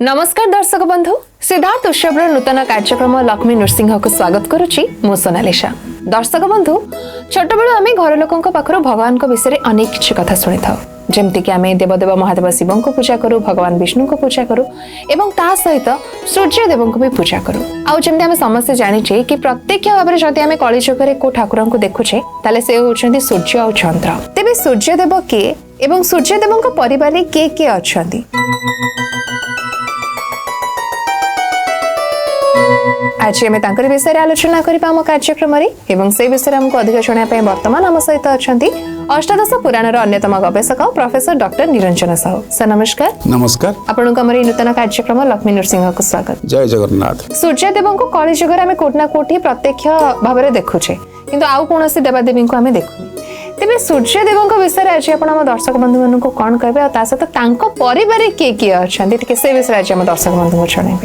नमस्कार दर्शक बंधु सिद्धार्थ उत्सव नूतन कार्यक्रम लक्ष्मी नृसिंह को स्वागत करुच्ची मु सोनालिशा। दर्शक बंधु छोट बेलू आम घर लोकों पाखु भगवान विषय अनेक किसी कथा शुणी था जमती कि आम देवदेव महादेव शिव को पूजा करूँ, भगवान विष्णु को पूजा करूँ एवं ता सहित सूर्यदेव को भी पूजा करूँ। आउ जमती आम समस्ते जानीचे कि प्रत्यक्ष भाव में जदि आम कलिजुगे को ठाकुर को देखुचे ताले से होउछन्ति सूर्य और चंद्र। तेबे सूर्यदेव किए एवं सूर्यदेव परिवार किए किए अछन्ति आज आम तांकर विषय आलोचना करबा हम कार्यक्रम एवं से विषय हमको अधिक शुणा वर्तमान आम सहित अच्छा अष्टादश पुराणर अन्यतम गवेषक professor doctor Niranjan Sahu. Sir नमस्कार। नमस्कार। आपन नूतन कार्यक्रम लक्ष्मी नृसिंह को स्वागत। जय जगन्नाथ। सूर्यदेव को कलिजुगर आम कोटना कोठी प्रत्यक्ष भाव में देखुचे किंतु आउ कौन देवादेवी को आम देखुनी। तेज सूर्यदेव विषय आज आप दर्शक बंधु मान कौन कहे सहित परिवार किए किए अच्छा से विषय आज आम दर्शक बंधु को जन।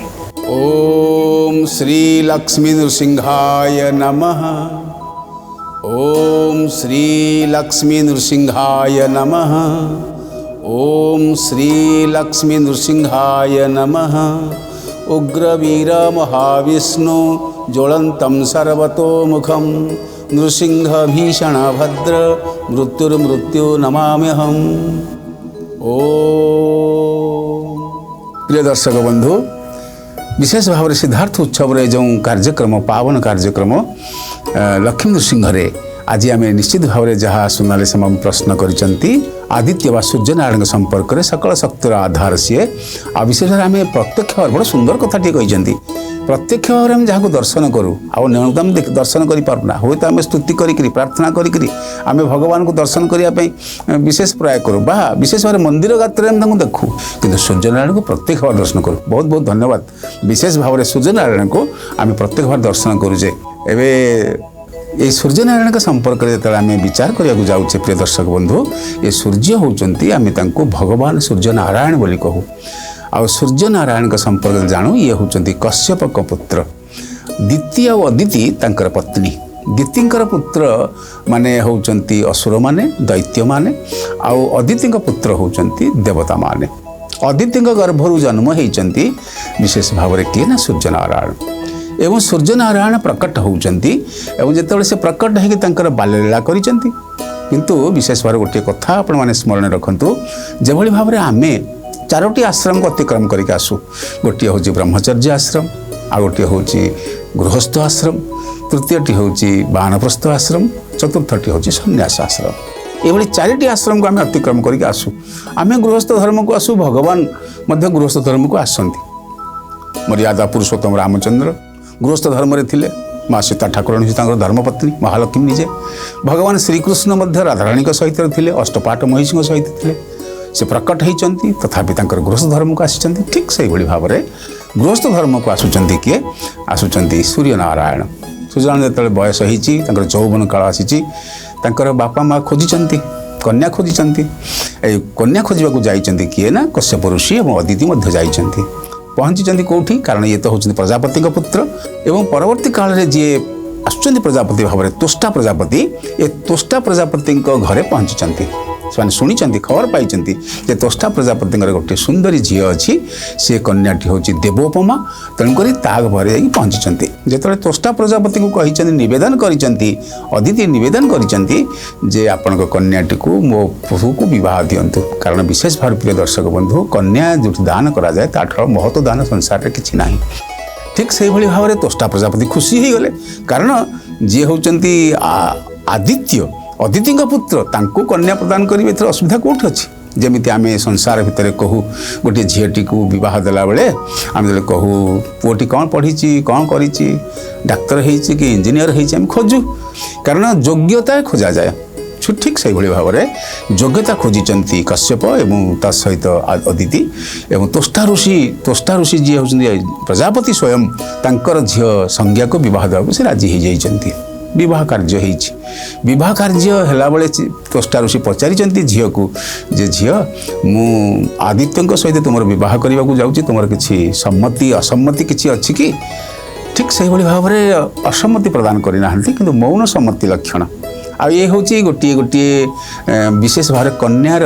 ओम श्री लक्ष्मी नृसिंहाय नमः। ओम श्री लक्ष्मी नृसिंहाय नमः। ओम श्री लक्ष्मी नृसिंहाय नमः। उग्रवीर महाविष्णु ज्वलन्तं सर्वतोमुखं नृसिंह भीषण भद्र मृत्युर्मृत्यु नमाम्यहम्। ओम प्रिय दर्शक बंधु विशेष भाव में सिद्धार्थ उत्सव जो कार्यक्रम पावन कार्यक्रम लक्ष्मी नृसिंह आज आम निश्चित भाव में जहाँ सुनाले से प्रश्न करिसेंती आदित्य व सूर्यनारायण संपर्क में सकल शक्तिर आधार सी आ विशेष भाव में प्रत्यक्ष भाव बड़ा सुंदर कथा कहते प्रत्यक्ष भाव में जहाँ दर्शन करूँ आम दर्शन करना हूँ तो आम स्तुति करी प्रार्थना करी आम भगवान को दर्शन करने विशेष प्रयास करूँ बा विशेष भाव मंदिर गात्र में देखू कि सूर्यनारायण को प्रत्यक्ष भाव दर्शन करूँ। बहुत बहुत धन्यवाद। विशेष भाव में सूर्यनारायण को आम प्रत्यक्ष भाव दर्शन करुचे। ये सूर्यनारायण के संपर्क में जो आम विचार करने जाऊे प्रिय दर्शक बंधु ये सूर्य होती आम भगवान सूर्यनारायण बोली कहू। आ सूर्यनारायण के संपर्क जानू ये होती कश्यप का पुत्र दिति और अदिति तांकर पत्नी। दितिंकर पुत्र माने होचंती असुर माने दैत्य माने आउ अदिति पुत्र होचंती देवता माने। अदिति गर्भरु जन्म होती विशेष भाव में किए ना सूर्यनारायण एवं सूर्यनारायण प्रकट होचंती एवं जिते से प्रकट होकर बाल्यलीला करिसेंती किंतु विशेष भाव गोटे कथा आपण माने स्मरण रखंतु जेभली भाव में आमे चारोटी आश्रम को अतिक्रम करके आसू। गोटे हूँ ब्रह्मचर्य आश्रम आ गोटे हूँ गृहस्थ आश्रम तृतीयटी हूँ बानप्रस्थ आश्रम चतुर्थटी हूँ सन्यास आश्रम। ये चारिटी आश्रम को आम अतिक्रम करके आसू। आम गृहस्थ धर्म को आसू भगवान मध्य गृहस्थ धर्म को आसती। मर्यादा पुरुषोत्तम रामचंद्र गृहस्थ धर्म रे थिले। माँ सीता ठाकुराणी धर्मपत्नी महालक्ष्मी निजे। भगवान श्रीकृष्ण मध्य राधाराणी सहित थे अष्टपाठ महिषी सहित थे से प्रकट होती तथापि गृहस्थ धर्म को आसी। ठीक से भाव में गृहस्थ धर्म को आसुंच किए आसुंच सूर्यनारायण। सूर्यनारायण जो बयस हो चौवन काल आसी बापा माँ खोजी कन्या खोजी कन्या खोजा जाइए किए ना कश्यप ऋषि और अदिति जाइए पहुँची कौटी कारण ये तो हूँ प्रजापति पुत्र एवं परवर्ती काल में जी आसुँच प्रजापति भाव में तोष्टा प्रजापति ये तोष्टा प्रजापति घरे पहुँची से शुणी खबर पाई तोष्टा प्रजापति गोटे सुंदरी झी अच्छी सी कन्याटी हूँ देवोपमा तेणुक घरे पहुँची जो तोष्टा प्रजापति को कही नवेदन करिसेंती अदिति नवेदन करिसेंती आपण कन्याटी को मो पुरु को बह दिंतु कारण विशेष भाव प्रिय दर्शक बंधु कन्या जो दान करा जाए ताठर महत्व दान संसार में किसी ना। ठीक से भाव में तोष्टा प्रजापति खुशी हो गले कारण जी होती आदित्य अदिति पुत्र तांको कन्या प्रदान करेंगे एथर असुविधा कौट अच्छी। जमी आम संसार भितर कहू गोटे झीटी को बह देला बेले आम जो कहू पुओटी कौन पढ़ी कौन करी डाक्तर हो कि इंजीनियर हो खोजु कारण योग्यता खोजा जाए। ठीक से भाव में योग्यता खोजी कश्यप एवं ता सहित अदिति एवं तोष्टा ऋषि जी होती प्रजापति स्वयं तांकर झील संज्ञा को बह देवा से राजी हो जाइए। विवाह कार्य होती विवाह कार्य है बेले तोष्टा ऋषि पचारि झील को जे झील मु आदित्य सहित तुम बह करने को जाऊँगी तुम किसी सम्मति असम्मति किसी अच्छी कि। ठीक से भाव में असम्मति प्रदान करना कि मौन सम्मति लक्षण आ ये हूँ गोटे गोटे विशेष भाव कन्यार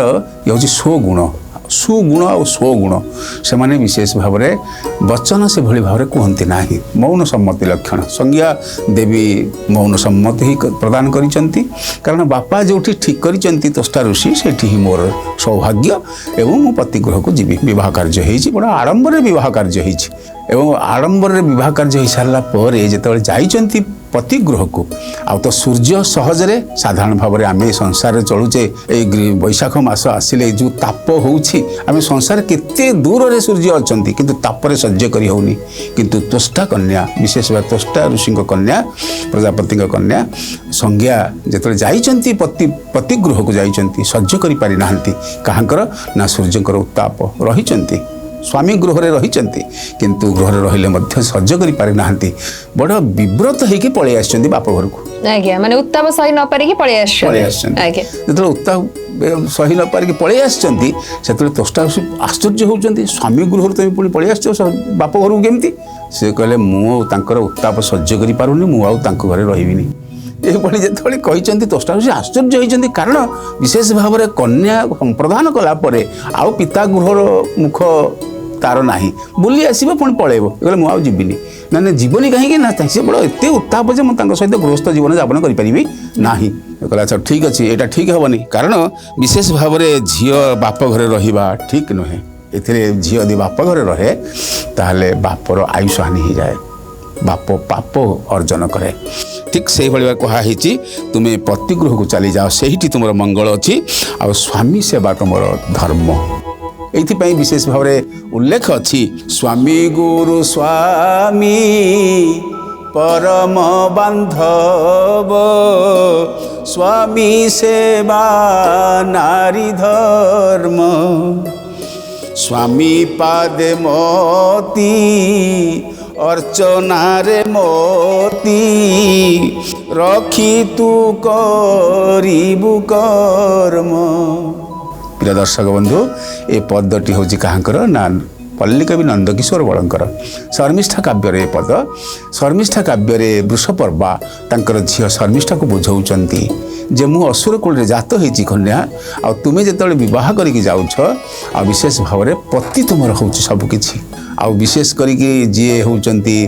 ये हूँ स्वगुण सुगुण और स्वगुण से माने विशेष भाव में वचन से भली भाव कहते ना मौन सम्मति लक्षण संज्ञा देवी मौन सम्मति ही प्रदान करिसेंती कारण बापा जो ठीक करिसेंती त्वष्टा ऋषि सेठी ही मोर सौभाग्य एवं मो पतिगृह को जीवी विवाह कार्य होइछि बड़ा आडंबर विवाह कार्य होइछि एवं आडंबर विवाह कार्य हो सारा पर जो जाइछंती पतिगृह को आ तो सूर्य सहजरे साधारण भाव में आम संसार चलुचे बैशाख मास आसिले जो ताप होउछि आम संसार केते दूर रे सूर्य अछंती किंतु तापर सह्य करी होउनी किंतु त्वष्टा कन्या विशेष भाव त्वष्टा ऋषि कन्या प्रजापति कन्या संज्ञा जो जाइछंती पतिगृह को जाइछंती सह्य करि पारि नाहंती काहंकर ना सूर्यंकर उत्ताप रहिछंती स्वामी गृह रही किंतु गृह रही सह्य कर पारि नाहंती बड़ विव्रत होइके पळै आछंती बाप घर को आज्ञा माने उत्ताप सही न पारि कि पळै आछंती आज्ञा जेतले उत्ताप सही न पारि कि पळै आछंती सेतले त्वष्टा आश्चर्य होउचंती स्वामी गृह तुम पुणी पळै आछो बाप घर को केमती से कहले मु तांकर उत्ताप सह्य कर पारुनी मु आउ तांको घरे रहिबिनी एभली जिते कहते त्वष्टा ऋषि आश्चर्य होइचंती कारण विशेष भाव में कन्या संप्रदान कला परे आउ पिता गृहर मुख तार ना बुली आसब पुणी पलैब कहले मुझे जीविनी ना ना जीवनी कहीं ना सी बड़ा एत उत्ताप जे मुझे सहित गृहस्थ जीवन यापन करी ना कहला अच्छा ठीक अच्छे यहाँ ठीक हेनी कारण विशेष भाव में झी बाप घरे रहा ठीक नुहे ए झी यदि बाप घरे रहे ताहले बापर आयुष हानि हो जाए बाप पाप अर्जन करे ठीक से भाई कहुई तुम्हें पतिगृह को चली जाओ से तुम मंगल अच्छी आ स्वामी सेवा तुम धर्म ये विशेष भाव में उल्लेख अच्छी स्वामी गुरु स्वामी परम बांधव स्वामी सेवा नारी धर्म स्वामी पादे मोती अर्चनारे मोती रखी तू करिबु कर्म। प्रिय दर्शक बंधु ए पदटी हूँ कहाँकर ना पल्लिकवि नंदकिशोर बड़ंकर शर्मिष्ठा काव्यर ए पद शर्मिष्ठा काव्य वृषपर्वा तांकर झील शर्मिष्ठा को बुझाऊँगी जे मु असुर कूल जात होती कन्या आ तुम्हें जिते बह करके जाऊछ आ विशेष भाव में पति तुम हूँ सबकि आ विशेष करके जी होती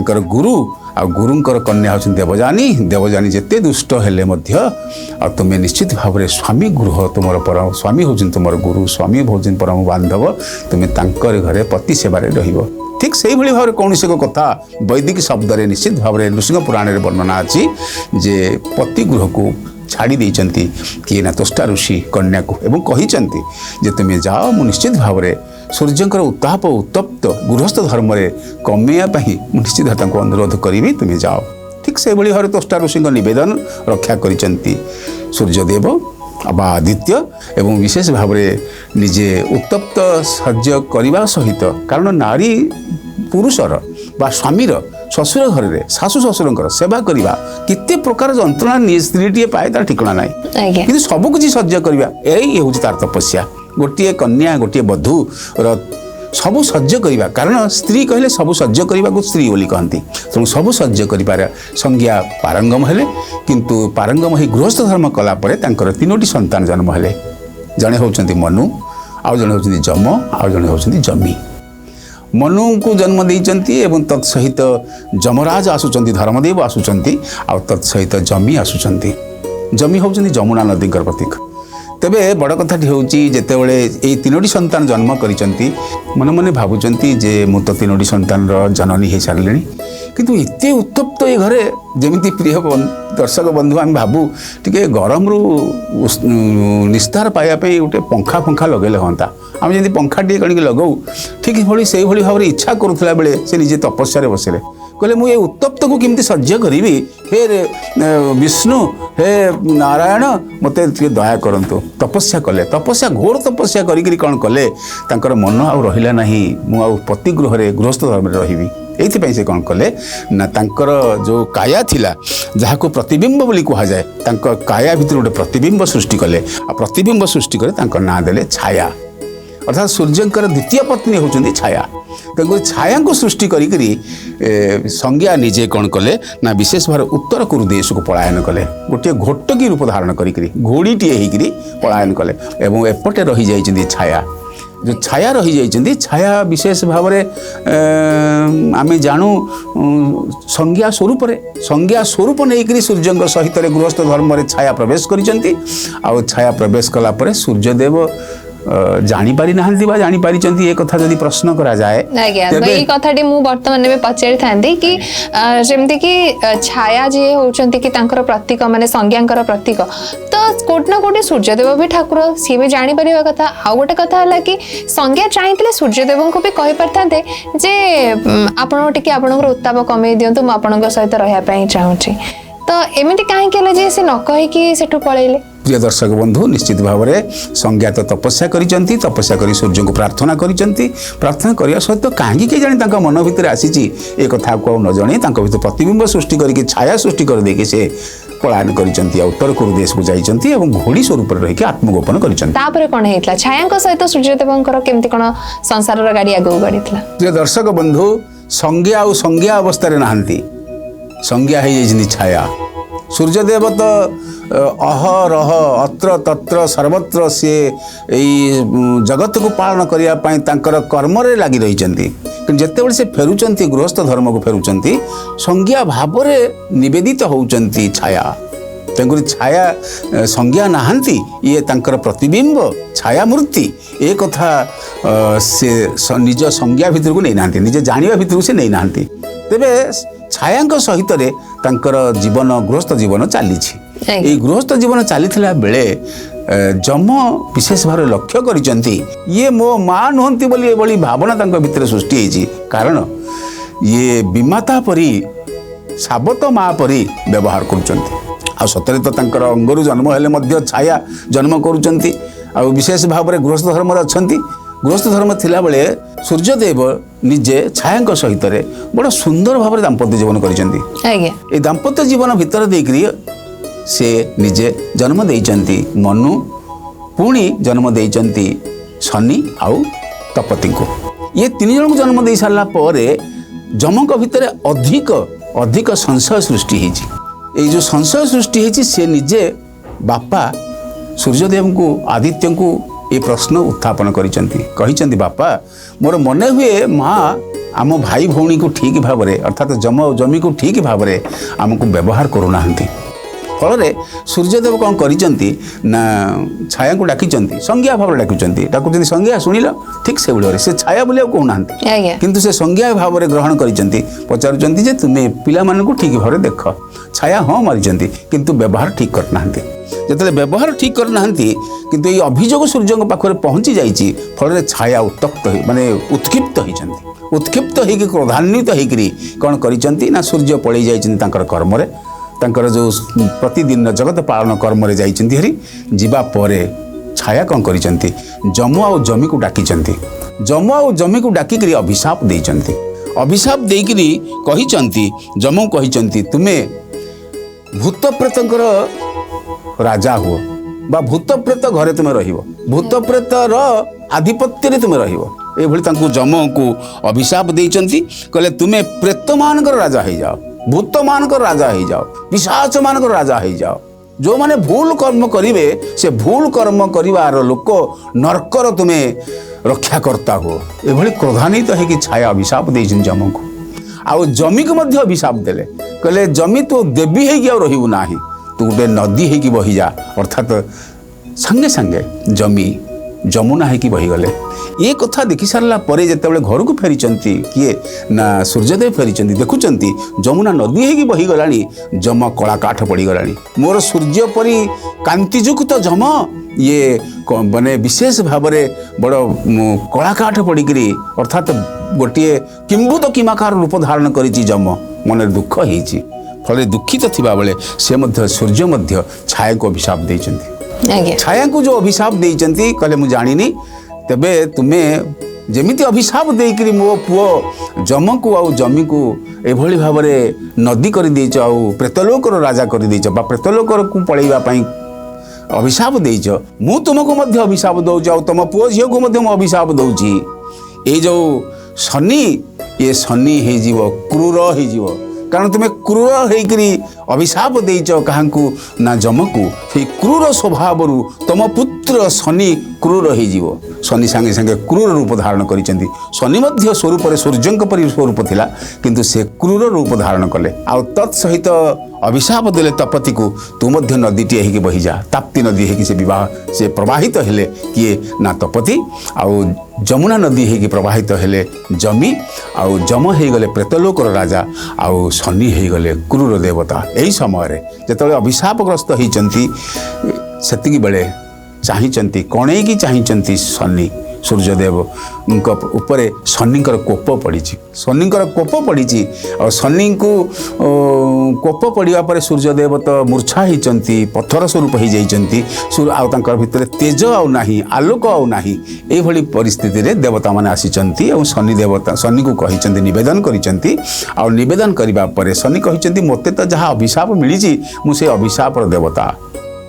गुरु आ गुरुंकर कन्या होती देवजानी देवजानी जिते दुष्ट हेले आ तुम्हें निश्चित भाव में स्वामी गृह तुम परम स्वामी होती तुम गुरु स्वामी होती परम बांधव तुम्हें तांकर घरे पति सेवारे रहिबो। ठीक से भाई भाव में कौन से कथा वैदिक शब्द निश्चित भाव में नृसिंह पुराण में वर्णना अच्छी जे पति गृह को छाड़ी देइचंती किए ना त्वष्टा ऋषि कन्या को एवं कहिचंती जे तुम्हें जाओ मु निश्चित भाव में सूर्यंकर उत्ताप उत्तप्त गृहस्थ धर्म कमेया निश्चित भाव अनुरोध करी तुम्हें जाओ। ठीक से भाई भाव में त्वष्टा ऋषि निवेदन रक्षा करिचंती सूर्यदेव बा आदित्य एवं विशेष भाव में निजे उत्तप्त सह्य करने सहित कारण नारी पुरुषर बा स्वामीर ससुर घर में शाशु ससुर सेवा करवा केते प्रकार जंत्रणा स्त्रीटे पाए तार ठिकना ना कि सबकि सह्य करवा यही हूँ तार तपस्या गोटे कन्या गोटे बधू सबू सह्य करवा कारण स्त्री कहले सबू सह्य करने को स्त्री बोली कहती तेणु सबू सह्य कर संज्ञा पारंगम हेले किंतु पारंगम ही गृहस्थ धर्म कलापर तांकर 3टी संतान जन्म हेले जड़े होती मनु आउ जड़े होती जम आउ जड़े होती जमी मनु को जन्म देइचंती एवं तत्सहित जमराज आसुचंती धर्मदेव आसुचंती आ तत्सहित जमी आसुचंती जमी होउचंती जमुना नदी प्रतीक। तेबे बड़ कथाटी होउची जेतेबेले ए 3टी संतान जन्म करिचंती मन मन भावुचंती जे मु तो 3टी संतान रो जननी हे सारलेनी किंतु एते उत्तप्त ए घरे जेमिति प्रिय दर्शक बंधु आम भावु टिके गरम रु निस्तार पाया पे गोटे पंखा फंखा लगेले हंता आम जमी पंखा टे कण लगाऊ ठीक भाई से भाव में इच्छा करुला बेले से निजे तपस्या बसिले कहले मुझे उत्तप्त को केमती सह्य करी हे विष्णु हे नारायण मते दया करंतु तपस्या कले तपस्या घोर तपस्या करी कौन कले तांकर मन आउ रहिला नाही मु आउ पति गृह गृहस्थ धर्म रहिबी एइथिपई से कौन कले ना तांकर जो काया थिला जहाको प्रतिबिंब बोली कहा जाए तांकर काया भितर गोटे प्रतिबिंब सृष्टि कले आ प्रतिबिंब सृष्टि करे तांकर नाम देले छाया अर्थात सूर्यंकर द्वितीय पत्नी होचंदी छाया तेणु छाया को सृष्टि करी संज्ञा निजे कौन कले ना विशेष भाव उत्तर कुरु देश को पलायन कले गोटे घोटकी रूप धारण करी घोड़ीटीए होकर पलायन कले एवं एपटे रही जाइछंदी छाया जो छाया रही जाइछन्ति छाया विशेष भाव में आम जानू संज्ञा स्वरूप नहीं सूर्य सहित गृहस्थ धर्म रे छाया प्रवेश करिसेंति आ छाया प्रवेश कला परे सूर्यदेव जानी पारि नाहंती बा जानी पारिचंती ए कथा जदि प्रश्न करा जाए आज्ञा तो ये कथाटी मु वर्तमान में पचारि थांती कि जेमति कि छाया जे होचंती कि तांकर प्रतीक माने संज्ञांकर प्रतीक तो कोट ना कोटे सूर्यदेव भी ठाकुर सी भी जानी परिबा कथा आ गोटे कथा हला कि संज्ञा चाहितले सूर्यदेव को भी कहि परथांते जे आपण टिके आपणकर उत्ताप कमे दियंतु म आपणक सहित रहया पई चाहूची तो एमिति काहे केले जे से न कहि कि सेठु पळेले। प्रिय दर्शक बंधु निश्चित भाव में संज्ञा तो तपस्या करिसेंति तपस्या करी सूर्य को प्रार्थना करिसेंति प्रार्थना करिया सहित कहीं के जानी तांका मन भितर आसीची ए कथा को न जानी तांका भितर प्रतिबिंब सृष्टि करके छाया सृष्टि कर देके से पलायन करिसेंति उत्तर कुरु देश को जाइसेंति एवं घोड़ी स्वरूप रही के आत्मगोपन करिसेंति। तापर कोन हेतला छायांक सहित सूर्यदेवंकर केमति कोन संसार रा गाड़ी आगो गाड़ीतला। प्रिय दर्शक बंधु संज्ञा अवस्था रे नाहंती संज्ञा है जे छाया सूर्यदेव तो अहरह अत्र तत्र सर्वत्र सी जगत को पालन करने कर्म लगी रही जिते से फेरुंट गृहस्थ धर्म को फेरुंट संज्ञा भाव निवेदित होती छाया तेणुकर छाया संज्ञा नहांती ये तांकर प्रतिबिंब छाया मूर्ति ए कथा से निज संज्ञा भितर को नहीं नांती निजे जानिबा भितर को से नहीं नांती तेबे छायांक सहित रे तांकर जीवन गृहस्थ जीवन चली गृहस्थ जीवन चली बेले जम विशेष भाव लक्ष्य करिसेंति ये मो माँ नुहंती बोली एभली भावना तांको भितर सृष्टि होइछि कारण ये विमाता परी साबत माँ परी व्यवहार करुचंती आ सतरे तो तांकर अंगरु जन्म हेले मध्य छाया जन्म करुचंती आ विशेष भाव में गृहस्थ धर्म अछंती गृहस्थ धर्म थिला बेले सूर्यदेव निजे छायांक सहित रे बड़ा सुंदर भाव में दाम्पत्य जीवन करिसेंति ए दाम्पत्य जीवन भितर देकरी से निजे जन्म देइचंती मनु पुणी जन्म देइचंती शनि आउ तपति को ये तीन जन को जन्म दे सारा पर जमक भितर अधिक अधिक संशय सृष्टि होइछि ए जो संशय सृष्टि होइछि से निजे बापा सूर्यदेव को आदित्य को ये प्रश्न उत्थापन करिसेंति बापा मोर मन हुए माँ आम भाई भौणी को ठीक भाव में अर्थात जमी को ठीक भाव में आमको व्यवहार करूना फल सूर्यदेव कौन करिसेंति ना छाया को डाकिचंती संज्ञा भाव डाकुचंती संज्ञा शुणिल ठीक से भाव से छाया बोले कहूना किंतु से संज्ञा भाव में ग्रहण करिसेंति पचारुचंती जे तुमे पिला मानन को ठीक भाव में देख छाया हाँ मारिचंती किंतु व्यवहार ठीक करना जिते व्यवहार ठीक करना किंतु ये अभियोग सूर्य पाखे पहुँची जाइए फल छाया उत्तप्त माने उत्क्षिप्त होती उत्क्षिप्त होकर क्रोधान्वित होकर कौन कर सूर्य पलि जाकर कर्म तांकर जो प्रतिदिन जगत पालन कर्म जाइछन्ति हरि जीवा परे छाया कौन करिसेंति जम आ जमी को डाकिचंती जम आ जमी को डाकिक अभिशाप देइछन्ति अभिशाप देइकरी कहिचंती जमू कहिचंती तुमे भूत प्रेतंकर राजा हुओ बा भूत प्रेत घरे तुम रहिबो भूत प्रेतर आधिपत्य रे तुम रहिबो ए भली तांको जमो को अभिशाप देइचंती कहले तुमे प्रेत मानकर राजा हो जाओ भूत मानकर राजा हो जाओ पिशाच मानकर राजा हो जाओ जो माने भूल कर्म करिवे से भूल कर्म करिवार लोक नरकर तुमे रक्षा करता हो ए भली क्रोधान्वित है कि छाया अभिशाप देइछन जमो को आ जमी को मध्य अभिशाप देले कहले जमी तू देवी है कि रहिबु नाही तू गोटे नदी है कि बही जा अर्थात संगे संगे जमी जमुना है कि बहीगले ये कथा देखि सारा पर जिते घर को फेरी किए ना सूर्यदेव फेरी देखुंट जमुना नदी है कि बहीगला जम कला काठ पड़गला मोर सूर्य परी कांतिजुक्त जम ये माने विशेष भाव में बड़ कला काठ पड़करी अर्थात गोटे किंबुत किमाकार रूप धारण कर जम मन दुख होती फल दुखित थिबा बेले से मध्य सूर्य मध्य छाया को अभिशाप देइचंती छाया को जो अभिशाप देइचंती कहले मु जानिनी तेबे तुम्हें जेमिति अभिशाप देइकरी मो पुओ जम को आउ जमी को एभली भाव में नदी कर देइच आउ प्रेतलोकर राजा कर देइच बा प्रेतलोकर को पळैबा पई अभिशाप देइच मु तुमको मध्य अभिशाप दउच आउ तुम पुओ झियो को मध्य मु अभिशाप दउची ए जो शनि ये शनि हे जीव क्रूर हे जीव कारण तुम क्रूर होकरी अभिशाप देच क्या ना जम को से क्रूर स्वभाव तुम पुत्र शनि क्रूर हो शनि सांगे सांगे क्रूर रूप धारण कर शनि स्वरूप सूर्य परि स्वरूप थिला किंतु से क्रूर रूप धारण कले आ तत्सहित अभिशाप देले तपति को तू मध्य नदीटे होगी बही जा ताप्ती नदी होगी से विवाह से प्रवाहित हेले किए ना तपति आउ जमुना नदी होगी प्रवाहित हेले जमी आउ जम हो गले प्रेतलोकर राजा आउ शनि हो गले क्रूर देवता यही समय जिते अभिशापग्रस्त होती सेतिकी बेले चाहिंचंती कणे की चाहिंचंती शनि सूर्यदेव उपरे शनिकर कोप पड़ी शनिकर कोप पड़ी और शनि को कोप पड़ा पर सूर्यदेव तो मूर्छा होती पत्थर स्वरूप हो जाती आउर भितर तेज आना आलोक आना यही परिस्थिति रे देवता मैंने आसी और शनि देवता शनि को कही नवेदन कर नवेदन करने शनि कही मत तो जहाँ अभिशाप मिली मुझे अभिशापर देवता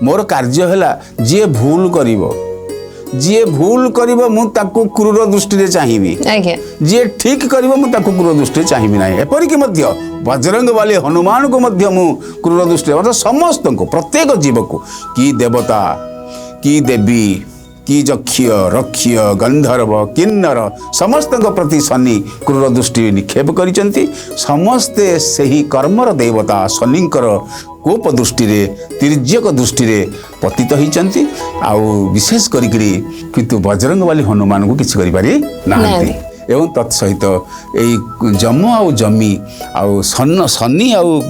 मोर कार्य है जी भूल करिवो जी भूल करिवो मु ताकू क्रूर दृष्टि चाहिए जी ठीक करिवो मु ताकू क्रूर दृष्टि चाहिए ना एपरिक मध्य बजरंग वाले हनुमान को मध्य मु क्रूर दृष्टि अर्थात समस्त को प्रत्येक जीव को कि देवता कि देवी कि यक्ष रक्ष गंधर्व किन्नर समस्त प्रति शनि क्रूर दृष्टि निक्षेप करिसेंती समस्ते सही कर्मर देवता शनिकर कोप दृष्टि रे तिर्यक दृष्टि रे पतित होइचंती आउ विशेष करिकरी किंतु बजरंग वाली हनुमान को किछि करि पारि नाहंती एवं तत्सहित यही जम आउ जमी आउ शनि आउ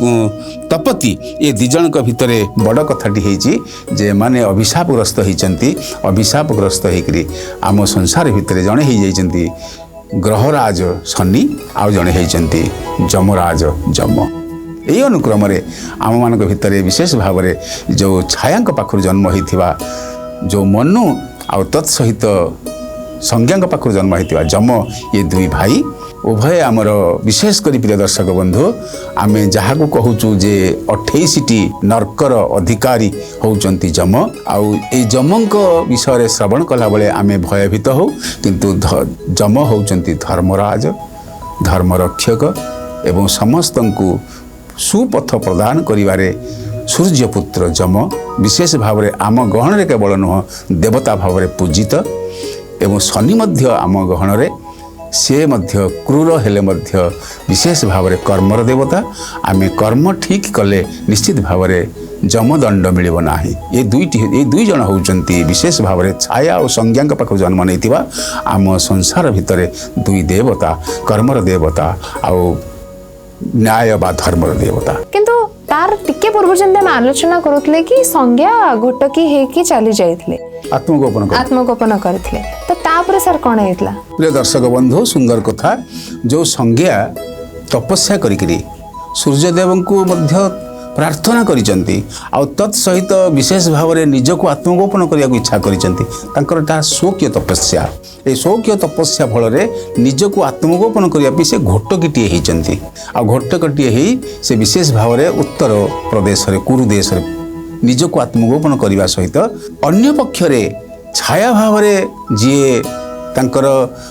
तपति ये दिजन भितर बड़ कथाटी होती जे माने अभिशापग्रस्त होती अभिशापग्रस्त होकरी आम संसार भितर जड़े हो ग्रहराज शनि आउ जड़े होती जमराज जम यही अनुक्रम आम मान भितर विशेष भाव में जो छाया पाखर जन्म होता जो मनु आउ तत्सहित संज्ञा पाखर जन्म होता जम ये दुई भाई उभय आमर विशेष कर प्रिय दर्शक बंधु आम जहाँ को कहूँ जे 28टी नर्कर अधिकारी होउचंती जम आउ ए जमक विषय श्रवण कला बेले आम भयभीत हो किंतु जम होउचंती धर्मराज धर्मरक्षक एवं समस्त को सुपथ प्रदान करिवारे सूर्यपुत्र जम विशेष भाव में आम गहन केवल नुह देवता भाव में पूजित एवं शनि मध्य आम गहन रे से मध्य क्रूर हेले मध्य विशेष भाव में कर्मर देवता आम कर्म ठीक कले निश्चित भाव में जमदंड मिलिब नाही ये दुई जन होउचंती विशेष भाव में छाया और संज्ञा पाख जन्म नहीं आम संसार भितर दुई देवता कर्मर देवता आउ न्याय बा धर्मर देवता किंतु तार टिके पूर्व जंदे आलोचना करुतले कि संज्ञा घोटकी हेकी चली जाइतले आत्मगोपन करथिले तो तापर सर कोन हेतला प्रिय दर्शक बंधु सुंदर कथा जो संज्ञा तपस्या करिकरी सूर्यदेव को मध्य प्रार्थना करिसंती आ तत्सहित विशेष भाव में निजको आत्मगोपन करने इच्छा करिसंती शोक्य तपस्या ए शोक्य तपस्या फल निजको आत्मगोपन करने से घोटकीटे होती आ घोटकीटे हो से विशेष भाव में उत्तर प्रदेश कुरुदेश निजको आत्मगोपन करने सहित अन्य पक्षरे छाया भाव में जी तांकर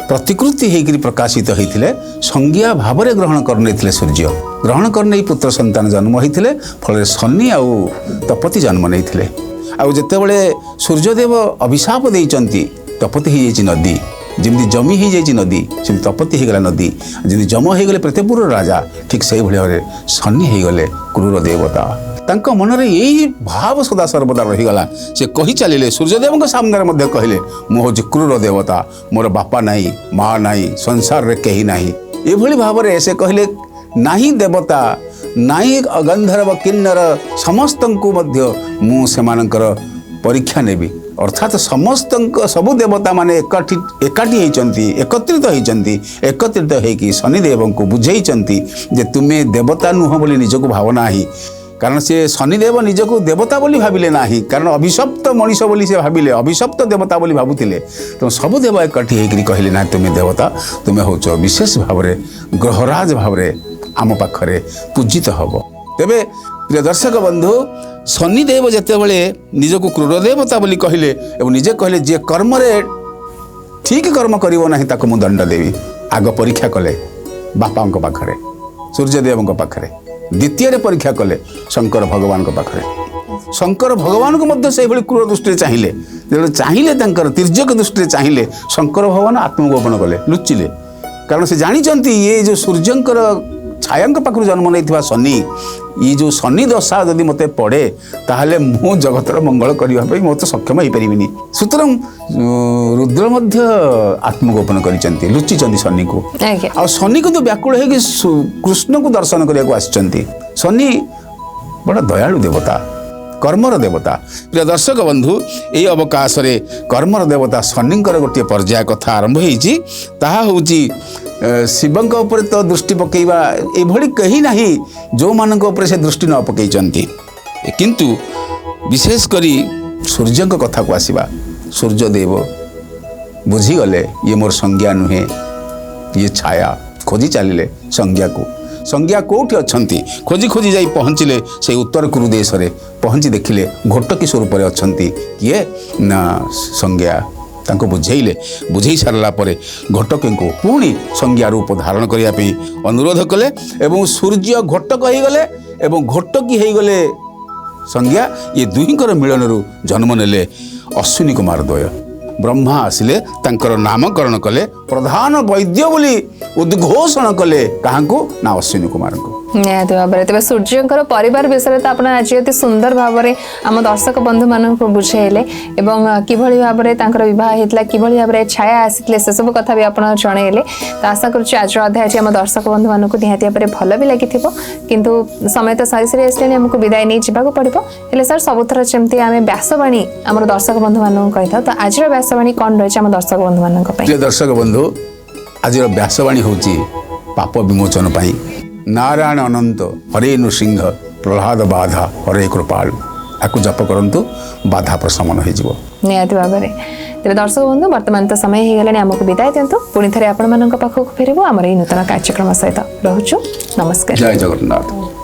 प्रतिकृति होकर प्रकाशित होते संज्ञा भाव में ग्रहण करने सूर्य ग्रहण करने पुत्र संतान जन्म होते फल शनि आउ तपति जन्म नहीं आउ जितेबले सूर्यदेव अभिशाप देइचंती तपति हो जाइए नदी जमी जमी हो जाइए नदी सेम तपति होगला नदी जमी जम होगले प्रेतपुर राजा ठीक से भाव में शनि होगले क्रूर देवता तांको मन रे यही भाव सदा सर्वदा रहीगला से कही चलिले सूर्यदेव सामने मध्य कहले मु हूँ क्रूर देवता मोर बापा नाई माँ नाई संसार रे कहीं नाही एभली भाव में से कहले नाही देवता नाई गंधर्व किन्नर समस्त को मध्य मु सेमानकर परीक्षा नेबी अर्थात समस्त सबु देवता माने एकाठी होती एकत्रित होती एकत्रित होगी शनिदेव को बुझेइचंती जे तुमे देवता नुह बोली निजको भावना ही कारण से शनिदेव निजको देवता बोली भाविले नाही कारण अभिशप्त मनीष बोली से भाविले अभिशप्त देवता बोली भावुतिले तो सबु देव एकाठी होकर कहले ना तुमे देवता तुमे होच विशेष भाव में ग्रहराज भाव में आम पाखरे पूजित हब तेबे प्रिय दर्शक बंधु शनिदेव जेतेबेले निजको क्रूर देवता बोली कहले एवं निजे कहले जे कर्म रे ठीक कर्म करिवो नाही ताको मु दंड देवी आग परीक्षा कले बापा पाखरे सूर्यदेव पाखरे द्वितीय परीक्षा कले शंकर भगवान पाखे शंकर भगवान को मध्य से क्रूर दृष्टि चाहिए चाहिए तिर्यक दृष्टि चाहिए शंकर भगवान आत्मगोपन कले लुचिले कारण से जानते ये जो सूर्यंकर छाया पाखु जन्म नहीं शनि ये जो शनि दशा जदि मत पड़े ताहले मु जगतर मंगल करने मत सक्षम हो पारिनी सुतरां रुद्र मध्य आत्मगोपन कर लुचि शनि को आ शनि को तो व्याकुल है कि कृष्ण को दर्शन करने आसचंती शनि बड़ा दयालु देवता कर्मर देवता प्रिय दर्शक बंधु ये अवकाश रे कर्मर देवता शनिंकर गोटे पर्याय कथा आरंभ होईची ताहा होची शिवंक ऊपर तो दृष्टि पकेइबा एभली कहीं नहीं जो मानक ऊपर से दृष्टि न पकेइचंती किंतु विशेष करी सूर्यंक कथा को आसीबा सूर्यदेव बुझीगले ये मोर संज्ञा नुहे ये छाया खोजी चलिले संज्ञा कोठी अच्छी खोजी खोजी जाई पहुँचले से उत्तर कुरु देश रे पहुँची देखिले घोटकी स्वरूप अच्छी किए ना संज्ञा तांको बुझेइले बुझे सारा पर घोटकी को पुणी संज्ञा रूप धारण करने अनुरोध कले एवं सूर्य घोटक हो गले एवं घोटकी हो गले संज्ञा ये दुहींकर मिलन जन्म नेले अश्विनी कुमार द्वय ब्रह्मा आसिले तांकर नामकरण कले प्रधान वैद्य बोली उद्घोषण कले काहांको ना अश्विनी कुमार को निहाती भाव में तेज सूर्यंकर परिवार विषय तो आपड़ आज अति सुंदर भाव में आम दर्शक बंधु मान बुझेले एवं किभली भाव में विवाह होता किभली भाव में छाया आसी से सब कथा भी आप जनइले तो आशा करुँच आज अध्याय आम दर्शक बंधु मानक निहाती भाव में भल भी लगी किंतु समय तो सरी सरी आसले आमको विदाय नहीं जावाक पड़ो हेल्ले सर सबुथर जमी आम व्यासवाणी आम दर्शक बंधु मानक कही तो आज व्यासवाणी कौन रही आम दर्शक बंधु मान दर्शक बंधु आज व्यासवाणी हूँ पाप विमोचन पाई नारायण अनंत हरे नृसिंह प्रहलाद बाधा हरे कृपालु आपको जप करंतु बाधा प्रशमन हो निहाती भाव में तेज दर्शक बंधु वर्तमान तो समय हो गलानी आमको विदाय दिंतु पुणी थे आपण पाखक फेरबू आम नूतन कार्यक्रम सहित रोचु नमस्कार जय जगन्नाथ।